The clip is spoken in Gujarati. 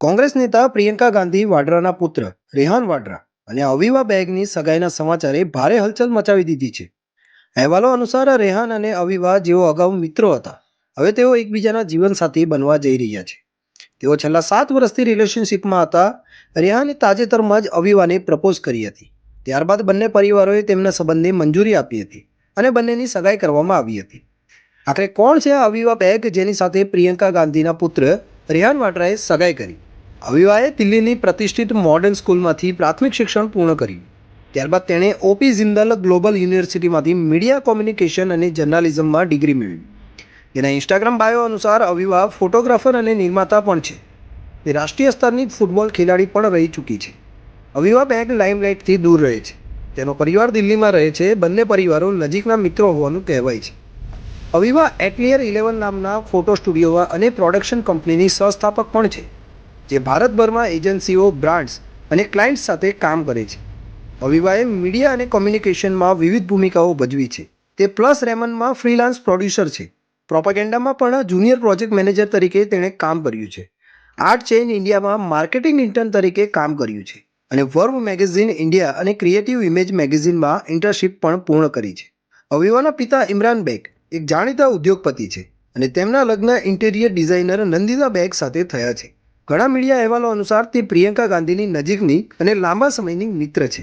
કોંગ્રેસ નેતા પ્રિયંકા ગાંધી વાડ્રાના પુત્ર રેહાન વાડ્રા અને અવીવા બેગની સગાઈના સમાચારે ભારે હલચલ મચાવી દીધી છે. અહેવાલો અનુસાર રેહાન અને અવીવા જેઓ અગાઉ મિત્રો હતા, હવે તેઓ એકબીજાના જીવનસાથી બનવા જઈ રહ્યા છે. તેઓ છેલ્લા 7 વર્ષથી રિલેશનશિપમાં હતા. રેહાને તાજેતરમાં જ અવીવાને પ્રપોઝ કરી હતી. ત્યારબાદ બંને પરિવારોએ તેમના સંબંધને મંજૂરી આપી હતી અને બંનેની સગાઈ કરવામાં આવી હતી. આખરે કોણ છે આ અવીવા બેગ જેની સાથે પ્રિયંકા ગાંધીના પુત્ર રેહાન વાડ્રાએ સગાઈ કરી? અવીવાએ દિલ્હીની પ્રતિષ્ઠિત મોડર્ન સ્કૂલમાંથી પ્રાથમિક શિક્ષણ પૂર્ણ કર્યું. ત્યારબાદ તેણે ઓપી જિંદલ ગ્લોબલ યુનિવર્સિટીમાંથી મીડિયા કોમ્યુનિકેશન અને જર્નાલિઝમમાં ડિગ્રી મેળવી. તેના ઇન્સ્ટાગ્રામ બાયો અનુસાર અવીવા ફોટોગ્રાફર અને નિર્માતા પણ છે. તે રાષ્ટ્રીય સ્તરની ફૂટબોલ ખેલાડી પણ રહી ચૂકી છે. અવીવા બેગ લાઇમલાઇટથી દૂર રહે છે. તેનો પરિવાર દિલ્હીમાં રહે છે. બંને પરિવારો નજીકના મિત્રો હોવાનું કહેવાય છે. અવીવા એટલિયર 11 નામના ફોટો સ્ટુડિયો અને પ્રોડક્શન કંપનીની સહસ્થાપક પણ છે, જે ભારતભરમાં એજન્સીઓ, બ્રાન્ડ્સ અને ક્લાયન્ટ્સ સાથે કામ કરે છે. અવીવાએ મીડિયા અને કોમ્યુનિકેશનમાં વિવિધ ભૂમિકાઓ ભજવી છે. તે પ્લસ રેમનમાં ફ્રીલાન્સ પ્રોડ્યુસર છે. પ્રોપેગેન્ડામાં પણ જુનિયર પ્રોજેક્ટ મેનેજર તરીકે તેણે કામ કર્યું છે. આર્ટ ચેઇન ઇન્ડિયામાં માર્કેટિંગ ઇન્ટર્ન તરીકે કામ કર્યું છે અને વર્વ મેગેઝિન ઇન્ડિયા અને ક્રિએટિવ ઇમેજ મેગેઝિનમાં ઇન્ટર્નશિપ પણ પૂર્ણ કરી છે. અવીવાના પિતા ઇમરાન બેગ એક જાણીતા ઉદ્યોગપતિ છે અને તેમના લગ્ન ઇન્ટિરિયર ડિઝાઇનર નંદિતા બેગ સાથે થયા છે. ઘણા મીડિયા અહેવાલો અનુસાર તે પ્રિયંકા ગાંધીની નજીકની અને લાંબા સમયની મિત્ર છે.